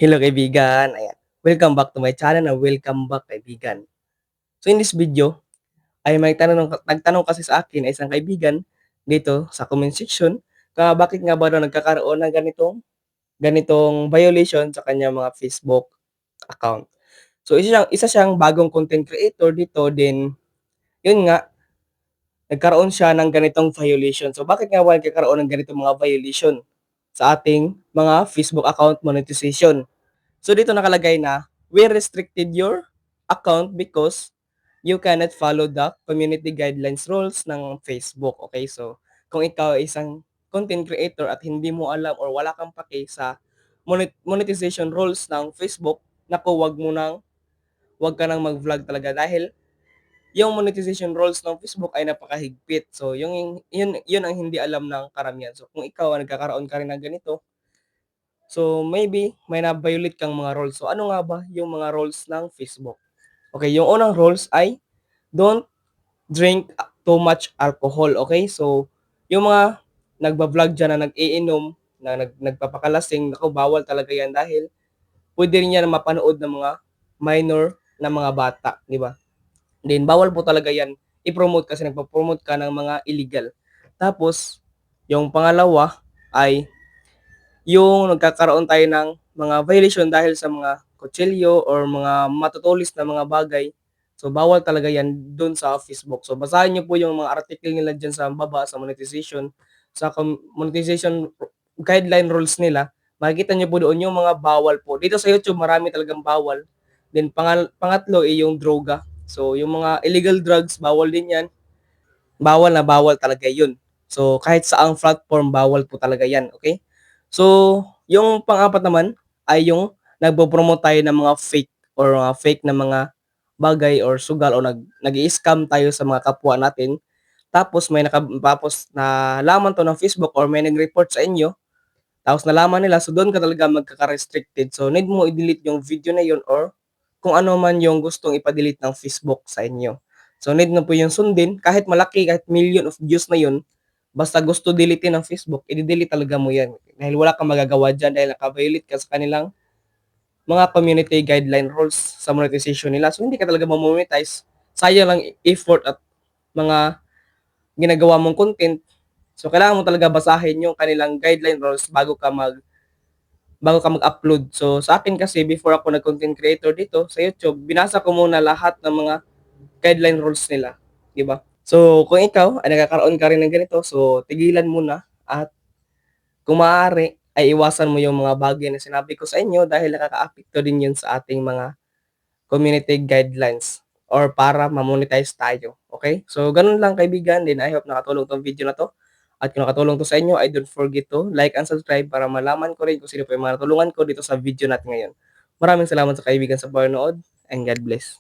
Hello kaibigan, ayan. Welcome back to my channel and welcome back kaibigan. So in this video ay may nagtanong kasi sa akin ay isang kaibigan dito sa comment section bakit nga ba daw nagkakaroon ng ganitong violation sa kanyang mga Facebook account. So isa siyang bagong content creator dito din yun nga nagkaroon siya ng ganitong violation. So bakit nga ba nagkakaroon ng ganitong mga violation sa ating mga Facebook account monetization? So dito nakalagay na, we restricted your account because you cannot follow the community guidelines rules ng Facebook. Okay, so kung ikaw ay isang content creator at hindi mo alam or wala kang pake sa monetization rules ng Facebook, naku, wag ka nang mag-vlog talaga dahil yung monetization rules ng Facebook ay napakahigpit. So yun ang hindi alam ng karamihan. So kung ikaw ay nagkakaroon ka rin ng ganito, so, maybe may na-violate kang mga rules. So, ano nga ba yung mga rules ng Facebook? Okay, yung unang rules ay don't drink too much alcohol, okay? So, yung mga nagba-vlog diyan na nag-iinom, na nagpapakalasing, naku, bawal talaga 'yan dahil puwede rin 'yan mapanood ng mga minor na mga bata, 'di ba? Then bawal po talaga 'yan i-promote kasi nagpo-promote ka ng mga illegal. Tapos, yung pangalawa ay yung nagkakaroon tayo ng mga violation dahil sa mga kutsilyo or mga matutulis na mga bagay. So, bawal talaga yan dun sa Facebook. So, basahin niyo po yung mga article nila dyan sa baba sa monetization, monetization guideline rules nila. Makikita niyo po doon yung mga bawal po. Dito sa YouTube, marami talagang bawal. Then, pangatlo ay yung droga. So, yung mga illegal drugs, bawal din yan. Bawal na bawal talaga yun. So, kahit saang platform, bawal po talaga yan, okay? So, yung pang-apat naman ay yung nagpo-promote tayo ng mga fake or fake na mga bagay or sugal o nag-i-scam tayo sa mga kapwa natin. Tapos nalaman 'to ng Facebook or may nag-report sa inyo, tapos nalaman nila, so doon ka talaga magkaka-restricted. So, need mo i-delete yung video na yun or kung ano man yung gustong ipa-delete ng Facebook sa inyo. So, need mo po yung sundin, kahit malaki, kahit million of views na yun, basta gusto deletein ng Facebook, i-delete talaga mo yan. Dahil wala kang magagawa dyan dahil naka-violate ka sa kanilang mga community guideline rules sa monetization nila. So, hindi ka talaga mamonetize. Sayang lang effort at mga ginagawa mong content. So, kailangan mo talaga basahin yung kanilang guideline rules bago ka mag-upload. So, sa akin kasi, before ako nag-content creator dito sa YouTube, binasa ko muna lahat ng mga guideline rules nila, 'di ba? So, kung ikaw ay nagkakaroon ka rin ng ganito, so tigilan muna at kung maaari ay iwasan mo yung mga bagay na sinabi ko sa inyo dahil nakakaapekto din yun sa ating mga community guidelines or para ma-monetize tayo, okay? So, ganun lang kaibigan, then I hope nakatulong 'tong video na 'to. At kung nakatulong 'to sa inyo, I don't forget to like and subscribe para malaman ko rin kung sino pa yung mga natulungan ko dito sa video natin ngayon. Maraming salamat sa kaibigan sa panonood and God bless.